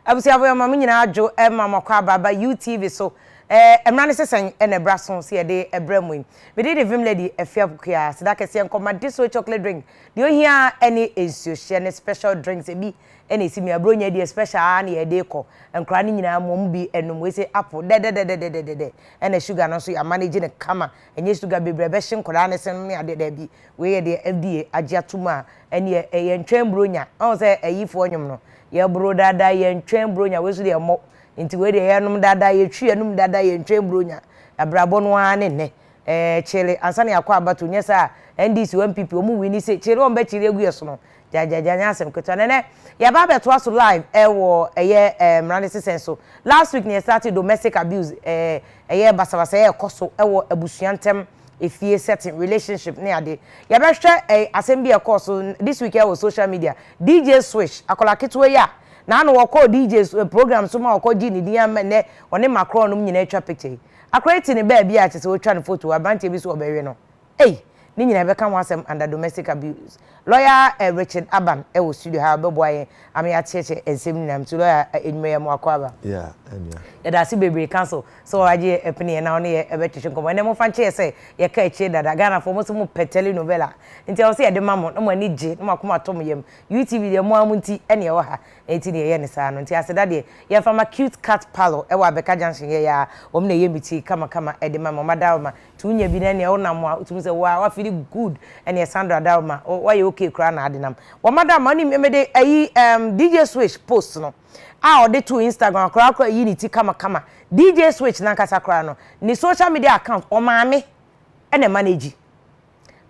abusi avo mama nyina adwo mama kwa baba UTV so Mmara ne sesen ene brason se de ebramu me de vim lady Afia Pokua se da kese nkoma this chocolate drink de ohia any ensuo ne special drinks ebi ene simi abronya de special na ye de ko nkra ne nyina mom bi enum we se apple de ene sugar no so ya manage ne kama enye sugar bebre be hye nkra ne sen ne ade da bi we ye de FDA agiatuma ene ye ntwen bronya on se ayifo onyum no ye bro dada ye ntwen bronya we so de mo nti we de yenum dada ye twi enum dada ye ntwen bronya abrabo no ane ne chile ansane yakwa abato nyesa NDC 1PP omu wini se chile on be chile egu yeso no jajaja nyasem keto ne ya ba beto aso live wo Mmara ne sesen so last week ne started domestic abuse basabasa koso wo abusuantem efie setting relationship ne ade ya be hwe asem bi ekoso this week wo social media DJ Switch akola ketwe ya na no wako DJ program so ma wako gi ni dia ne one Macron no nyina atwa picture akreti ne ba bia che se wo twa ne photo abante bi so obewe no ni nyina be kan wasem under domestic abuse lawyer Richard Aban wo studio ha be boye am ya cheche ensem nyam to lawyer enweye mo akwaba yeah ya da si bebre cancel so aje epini na one ye ebetwetwe komo ne mo fa nche se ye ka eche dada Ghana for mo so mo peteli novela nti o se ye de mamo no mo ani je no makoma tom yem UTV de mo amunti ene ye wo ha enti ne ye ne sa no nti aseda de ye fa ma cute cat parlor e wa beka junction ye ya o me ne ye miti kama e de mamo madalma tunya bi na ne wo na mo tum se wa feel good ene Sandra Dalma wa ye okay kra na ade nam wo madam ani me de ayi DJ Switch post no o de to Instagram kra unity kama DJ Switch na kasa kra no ni social media account o maame ene manage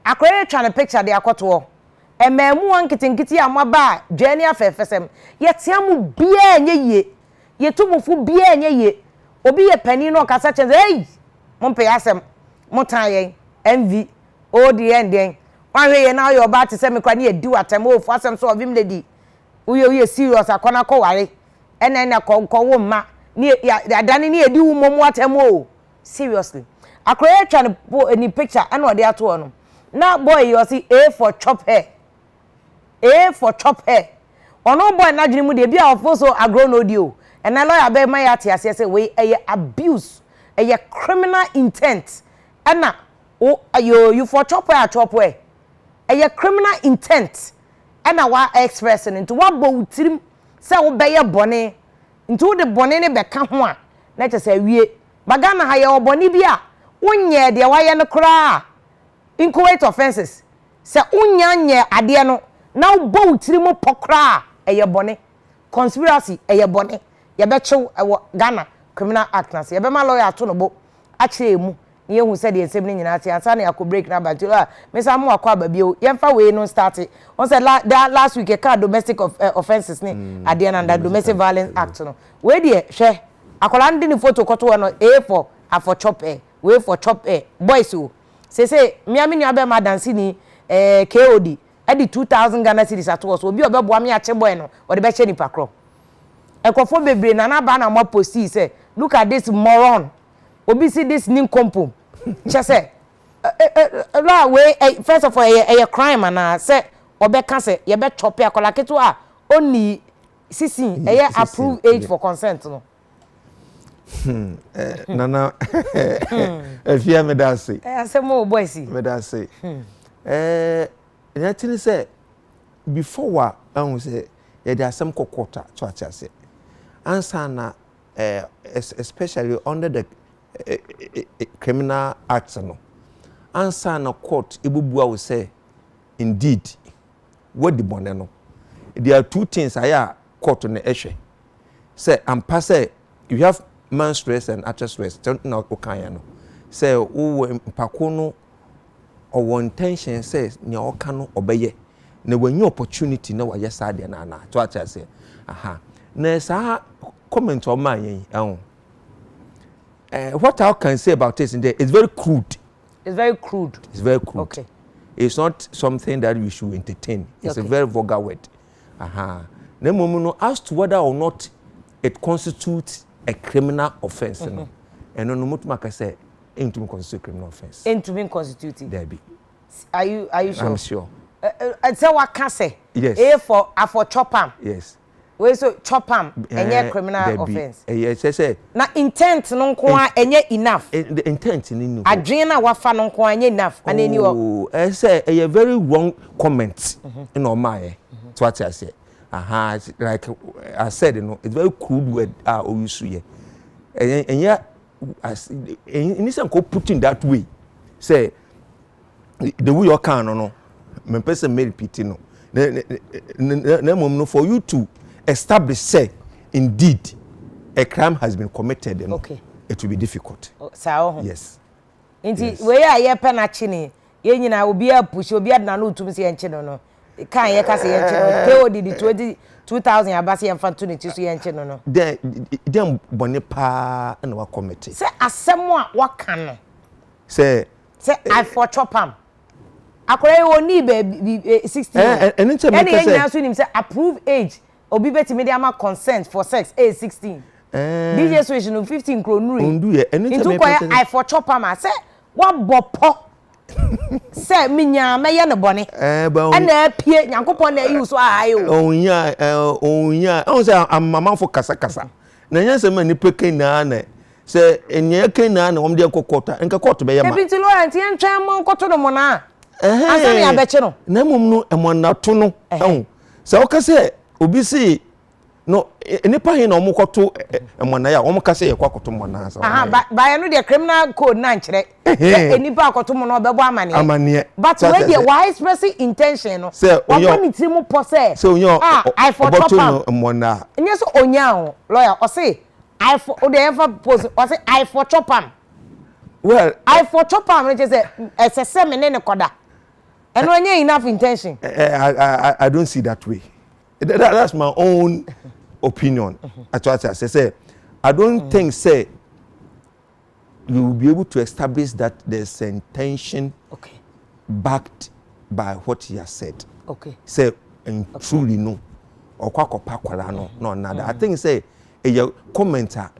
akra twa na picture de akoto emamu ankitinkiti amaba dwani afefesem yetiamu bia enye ye yetumufu bia enye ye obi ye pani no kasa chenze mompe asem motan MV ODN wanwe ye na yo ba te se me kwa ne edi watem ofu asem so ovim lady uye serious akona ko ware ene ko wo ma ni adani ni edi wo momu atem o seriously akroye twa ni picture ene ode ato no na boy you see A for chop hair ono boy na dwene mu de bia ofoso agro no dio ene lawyer be ma ya te ase se we abuse criminal intent ena you for chop hair criminal intent ena wa express into wa bo utirim se wo beye bone into de bone ne beka ho a na che se wie bagana ha ye obone bia wonye de wa ye no kra inchoate offenses se unya nye ade no na wo bo utirim pokra eye bone conspiracy eye bone ye be chew Ghana criminal act na se ye be ma lawyer to no bo a kire mu ye hu se de ensem ni nyina ati ansa na yakọ break na batilo a mesa mo akọ ababio ye mfa we no start on say last week e ka domestic offenses ni ade na under domestic violence act no we de hwe akola ndi ni photo koto no for chop we for chop boys o say miami ni abe ma dance ni KOD e di 2000 Ghana cedis ato so obi obebo am ya che boy no o de be che ni pakro ekofo bebre na ba na mo posti say look at this moron obi see this ninkompo che say first of all a crime and say obeka say ye be chop akola ketu a only 16 approved age for consent no nana Afia me da say asemo boys me da say anything say before wa an say ye dey asem kokota to achase answer na especially under the criminal acts no answer na court ebubua will say indeed what the bone no there are two things aya court na ehwe say ampa say you have man stress and actor stress na okanya no say wo mpako no or intention says nya oka no obeye na wanyi opportunity na wa yesa de na na to acha say aha na sa comment o man yen what I can say about this in there is very crude. It's very crude. It's very crude. Okay. It's not something that we should entertain. It's okay. A very vulgar word. No, as to whether or not it constitutes a criminal offense, no. And no much I say, into me constitute criminal offense. Into me constituting. There be. Are you sure? I'm sure. So what can say? Yes. For chopam. Yes. we so chop am enye criminal offense yes say na intent no nko a enye enough the intent ni no adwen na wafa no nko enye enough anani o say a very wrong comment in o my to what I say like I said, you know, it's very crude word or use here and yeah in this put in that way say the way you can no me person made pity no no for you to establish say indeed a crime has been committed, you know, okay, it will be difficult. Yes. Indeed, we are here penachini. Ye nyina obi a push obi adna no tum se yenche no. Kan ye ka se yenche no. KO did 2000 abasi emfa to so yenche no. Dem bone pa na wa committee. Say asem a waka no. Say I for chop am. Akore oni be 16. And it's a make say approve age. Obi betimi dey ama consent for sex age 16. DJ switch no 15 kro nuri. Ndu ye into I for chop am say what bopo. Say minya me ye ne bone. Na apie Nyankopon na use so ayo. Onya on say amama for kasa. Na nya se ma ni peke na na say enye ken na na wom de kokota enka court be ye ma. Deputy Lawrence yen twan mo nkoto no mo na. Asani abeche no. Na mum no emonato no. Se o ka say obi si no enipa hin na omokoto emona ya omokase ye kwakoto mona sa ba ya no de criminal code na nkire enipa akoto mo no bebo amane but when the wise person intention no obo ni ti mu pose I for chop mona enye so onya o lawyer o say I for o de ever pose o say I for chop am well I for chop am no say esese me ne koda eno enye enough intention I don't see that way. That's my own opinion. I say I don't think say you will be able to establish that there's an intention backed by what he has said. Okay. Say and truly no. Or no nada. I think say a commenter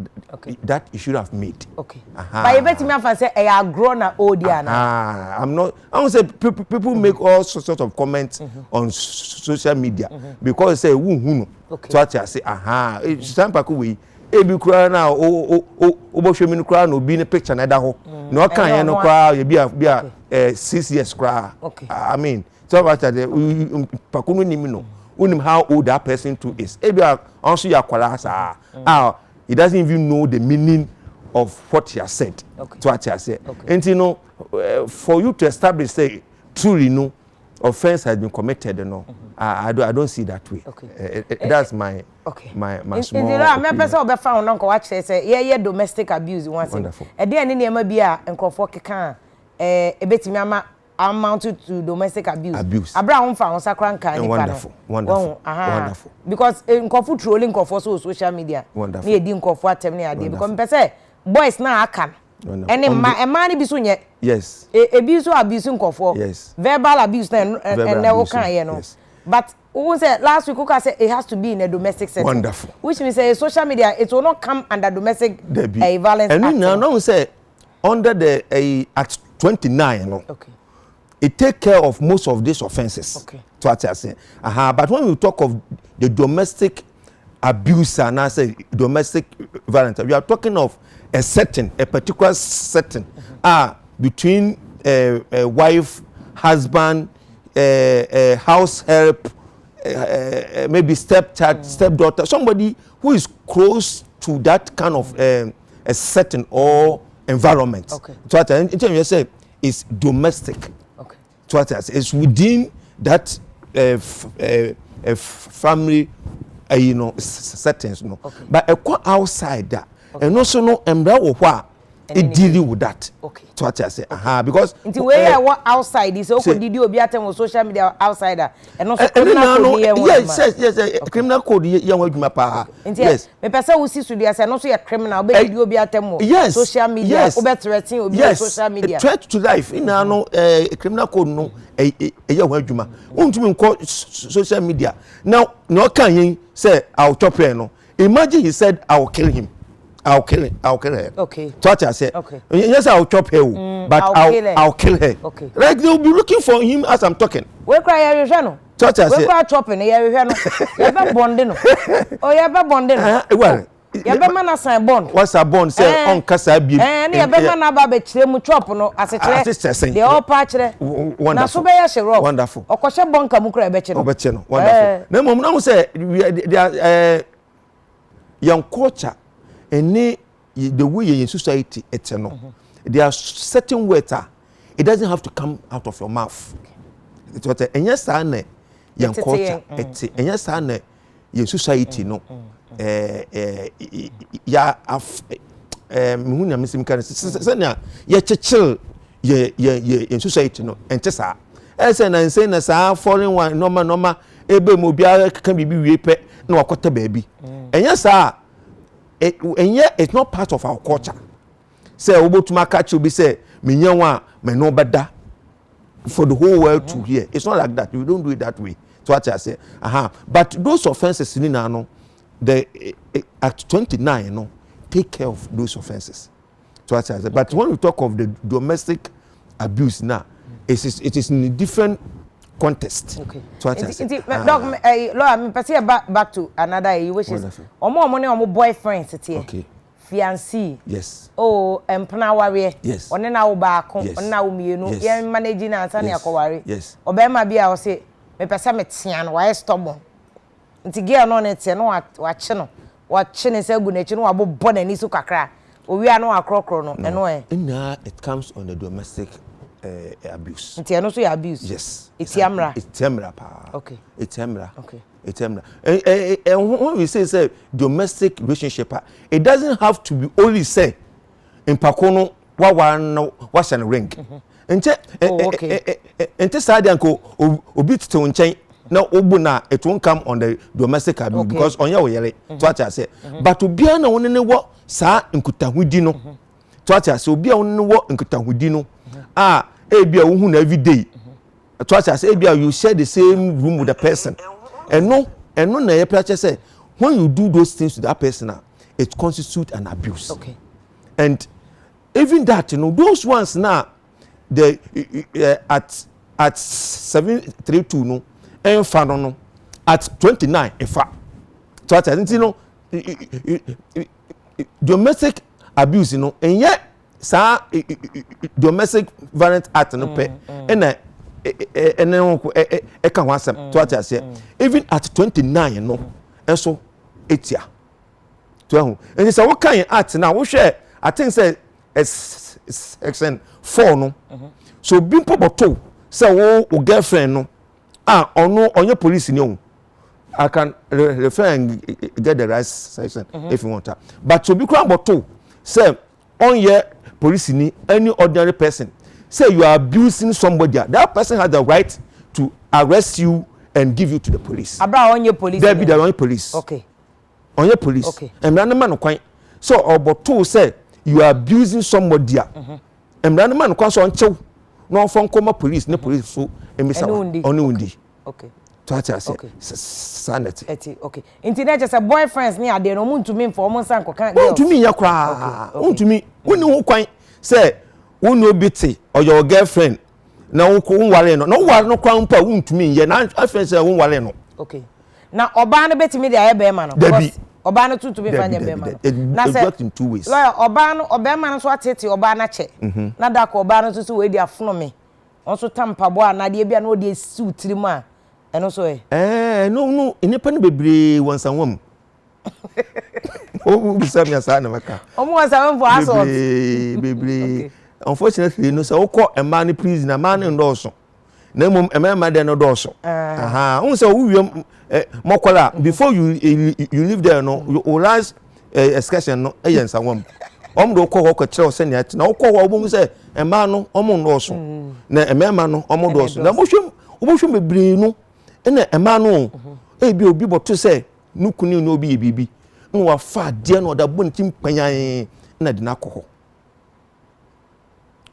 that you should have made. Okay. But you bet me have say I grown a old I'm not. I don't say people make all sorts of comments on social media because say who so I say stand back we ebi kura na o show me kura no be in picture na da ho no kan ye no kura ye be 6 years kura. I mean so what that pakunu ni mi no unim how old that person too is. Ebi also ya kwala sa he doesn't even know the meaning of what he has said. To what he has said. And you know, for you to establish say truly no offense has been committed, no, I don't see that way. That's my small. You know, me person obe found uncle watch say yeah domestic abuse once. Wonderful. E dey any name bia nkofo keka ebetimi ama amounted to domestic abuse. Abraham found sakran kan Wonderful. Because nkofo trolling nkofo so social media. Wonderful. Na edi nkofo atem na ade because me say boys na aka. Ene ma ni bi so nye. Yes. Ebi so abuse nkofo. Yes. Verbal abuse na wo kan ye no. But who said last week who said it has to be in a domestic setting. Wonderful. Which means social media it will not come under domestic violence. And now say under the Act 29 no. Okay. It take care of most of these offenses. Okay. To what I say. But when we talk of the domestic abuse and I say domestic violence, we are talking of a particular setting between a wife, husband, house help, maybe stepchild, stepdaughter, somebody who is close to that kind of a setting or environment. Okay. So what I say is domestic. Okay. So what I say is within that family, you know, settings, no. Okay. But outside that, and also no umbrella it dealing with that. Okay. So what I say, because until where what outside is okay. Did you obi atem social media outsider and also criminal code here? Yes. Criminal code here wadwuma pa. Yes. Me pesa wo si studio say no so your criminal obi did obi atem social media obi threatening obi social media. Threat to life. Ina no criminal code no wadwuma. Untumi nko social media. Now no kan yin say I'll chop here no. Imagine he said I'll kill him. I'll kill her. Okay. So what I said. Okay. Yes, I'll chop her, but I'll kill her. Okay. Like they'll be looking for him as I'm talking. We cry you no. church as we kwa chopping ya hwe no ya be bonde no o ya be bonde no ya be mana sign bond what's a bond say on kasa bi ne ya be mana ba be kire mu chop no asechire de o pa kire na so be ya hye ro wonderful okohye bonka mu kura be kire no wonderful na mom na ho say young culture any the way in society it's no there are certain words it doesn't have to come out of your mouth it's what and yes na young culture it's and yes na your society no ya mihuna misim kan senya ya chechil ye society no entesa ese na nse na sa foreign one normal ebe mo bia kan bibi wie pe na wakota baabi enya sa it's not part of our culture say obotuma catch you be say menyanwa me no beda for the whole world to hear. It's not like that. We don't do it that way. So what I say, but those offenses in no, the at 29, no, take care of those offenses. So what I say. But when we talk of the domestic abuse now, it is in a different context. Okay. So what I say. Dog, Laura, me pass back to another which is omo boyfriends here. Okay. Fiancé. Yes. Oh, empana warrior. Yes. One na wo baako, one na wo mienu. Ye manage na ansa na yakoware. Yes. Obema bia wo se me pesa me tia no wa stubborn. Nti girl no ne tie no wa che no. Wa che ne se gu na chi no wa bobbo na ni su kakra. Owi ano akrokro no eno Now it comes on the domestic abuse. Nti eno so ya abuse. Yes. It's Mmara. It's Mmara pa. Okay. It's Mmara. Okay. It's Mmara. And when we say domestic relationship, it doesn't have to be only say in Pakono what's an ring. Ente side anko obi to nchen na obuna it won't come on the domestic abuse because on your yele to what I say. But obi na won ne wo sa nkutahudi no. To what I say obi a won ne wo nkutahudi no. Ebia wo hu na every day. To what I say ebia you share the same room with the person. And no na ye practice say when you do those things to that person it constitutes an abuse. Okay. And even that those ones now the at 732 no enfano no at 29 efa. So that domestic abuse and yet sa domestic violence act no pe and can want some to what I say. Even at 29, no, and so 8 years. 12. And it's a what kind of art now? We share, I think, say, it's 4, no. So, being probable, say, oh, girlfriend, no, or no, on your police, no. I can refer and get the right section if you want that. But to be crumbled, too, say, on your police, any ordinary person. Say you are abusing somebody, that person has the right to arrest you and give you to the police. Abra on your police. There be the on your police. Okay. On your police. Okay. And man quite. So about two say you are abusing somebody. And man quite so on chow. No from come police, no police so only. Okay. To what I say. Sanity. Okay. Internet just a boyfriends near they no moon to me for almost uncle can't go. To me ya cry. To me. When you quite say no biti or your girlfriend na won wale no wale no kwa mpa wuntumi ye na afense won wale no. Okay. Na oba no betimi de aye ma no because oba no tutu be fanya be ma no. Na say in two ways. Lawyer oba ma no so atete oba na che. Na da ko oba no so we di afono me. On so tampa bo na de bia na o de siu tirimu a eno so no inipa no bebre wonsanwam. Oh, we say me asa na maka. Omo wonsanwam for assault. Bebre. Unfortunately, no so call a man prison a man in Dawson. No mum a man no Dawson. Also, Mokola, before you live there, no, your last excursion, no, agents and one. Do call a child send it. Now call a say a man no, Dawson. Na a man no, Dawson. Now, motion be brino, and a man no, a be but to say, no, couldn't no be a baby. No, a fat dear no, that wouldn't think panya na dinako.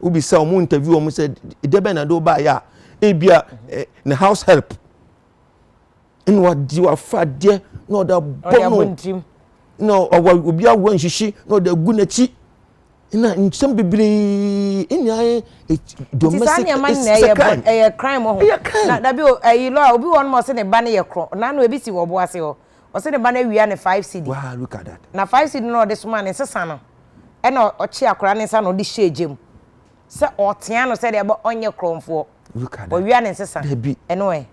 Ubi say omo interview omo said debe na do ba ya ebia na house help in what you are fat there no da bono no obi awo nhishi no da gu na chi na nsem bebre enya domestic crime ho na da bi ayi law obi won mo se ne ba ne ye kro na no ebi si wo bo ase ho o se ne ba na wia ne 5 cd wow look at that na 5 cd no de soma ne sesa no e na o chi akora ne nsa no de hyejem se o tea no se de ba onye kromfo look at that o wia ne sesa e no e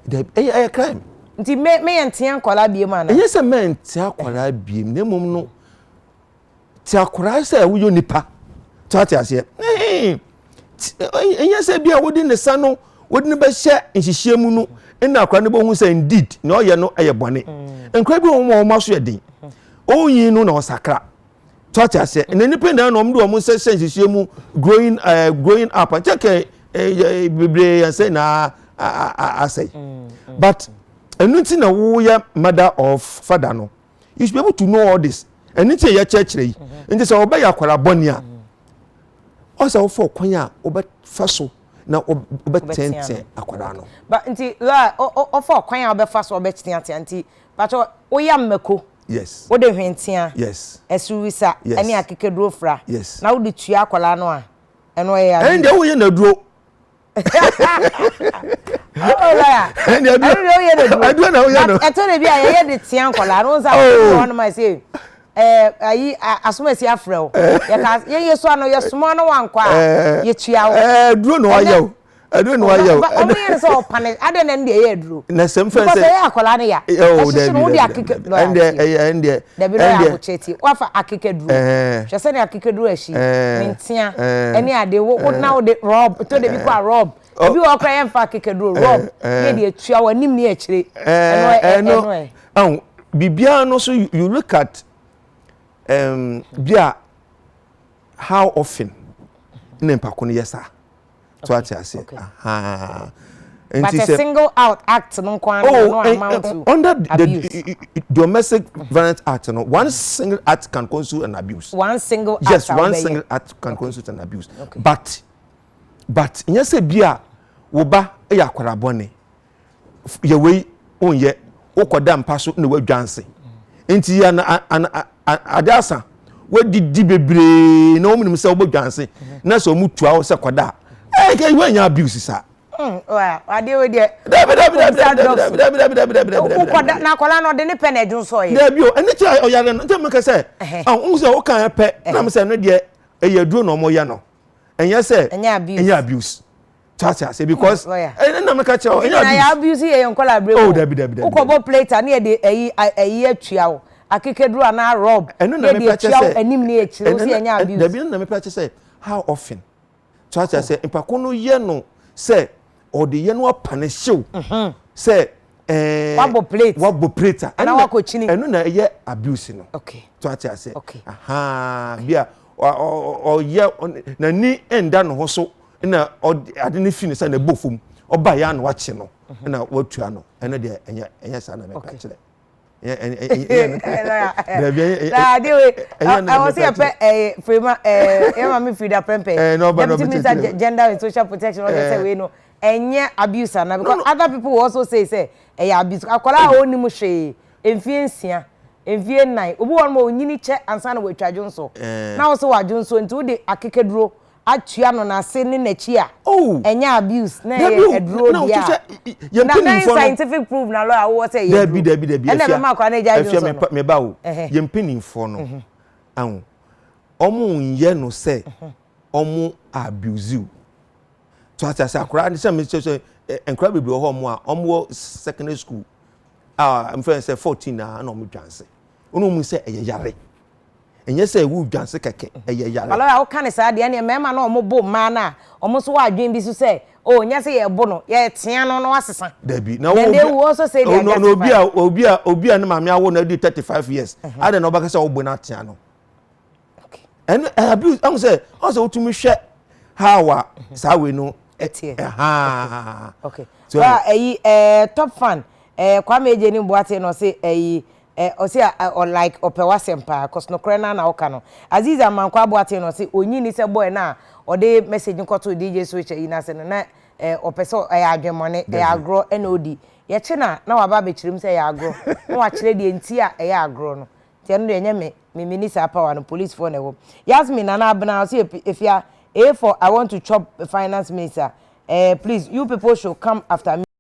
crime nti me ye tea nkola biem ana eye se men tea akola biem na mom no tea akora se wo yo nipa tati ase enya se bia wodi ne sa no wodi ne ba hye nhihye mu no ina akora ne bo hu se indeed na oye no eye bone enkra bi wo ma so yedin oyin no na osakra tati ase na nipa na no mdo mo se nhihye mu growing up and check bebre and say na asay but enunti na wo ya mother of father no you should be able to know all this enunti ya church yi nti se oba ya akwara bone a osa ofo kwanya obefaso na obetente akwara no but nti la ofo kwanya obefaso obetente anti but oya mmeko yes wo de hwentia yes esuwisa ene akekeduro fra yes na wo de tua akwara no a eno ya ende wo ye na duro oh la ende wo ye na duro adu na wo ye no eto de bia ye de tia akwara no za no ma say ayi asomasi afrɛw ye so ano ye somo no wankwa ye tua wo duro no ayew duro no ayew o me yen so pane ade na ndie ye duro na sem fa say because ye akola ne ya so no de akeke ende da bi ya ko cheti wafa akeke duro hwe se ne akeke duro ashi mentia ene ade wo na wo de rob to de bi kwa rob bi wo kra ye mfa akeke duro rob ye de tua wo nim ne ya kire eno bibia no so you look at bia how often nempa kono yesa to atiase but a single out act no kwan no amount to under the domestic violence act no one single act can constitute an abuse one single act yes one single act can constitute an abuse but nyese bia wo ba ya kwara bone ye we onye okoda mpa so na wadwanse enti ya na adasa wadidi bebre na omunim se obodwanse na so mutua wo se koda ke wanya abuse sa wa ade we de koda na kola no de ne pe na edun so ye da bio ene ti oyare no ntem ka se on se o kan pe na me se no de eyaduro no mo ya no enye se enye abuse tata say because na me ka che enye abuse ye nkola bre oh da ukobo plate na ye de eyi atua wo akekeduru na rob eno na me pache say anim na ekire o se enya abuse da bi na me pache say how often tata say impako no ye no say or the ye no apanish say wabo plate ana wako chini eno na ye abuse no okay tata say bia o ye na ni enda no ho so na ade ne fini say na bofum oba ya na wache no na watua no eno de enya sa na me ka kire I was here frame me Frida Prempe gender and social protection say we know enye abuse na because other people also say abuse akola oni mu hwe emfie nsia emfie nine obi won ma onyini che ansa na watwadwo nso na wo so wadwo nso nti wo de akekeduro atua no na se ne nachi a enya abuse na eduro dia na scientific proof na law wo say ye dabi ene me ma kwa na ja jo so me ba wo ye mpenimfo no ahun omo ye no say omo abuse you to atasa akura ni say me say enkra bebre ho omo a omo secondary school I'm friend say 14 na omo dwanse onu mu say eye yare enye say wu dwanse keke eye yare ala ya o kan sa de ne mema na omo bo ma na omo so wa adwen bi so say o nya say ye bo no ye tea no no asesa dabi na wo also say they no obi a na mame awo na di 35 years ade na obaka say obo na tea no okay and abuse am say also utumi hwe hawa sa we no etie okay so top fan Kwame Eje ni Boate no say o say or like opewasempa cause no krena na oka no Aziza Mankwa Boate no say onyi ni say boy na o de message nkoto DJ switch yi na say na opeso adwemone agro NOD ye che na waba be chirim say agro no wa kire de nti a agro no Tiano de nyame me minister power no police for na wo. Yasmin Nana Abna say if ya A for I want to chop finance minister. Please you people should come after me.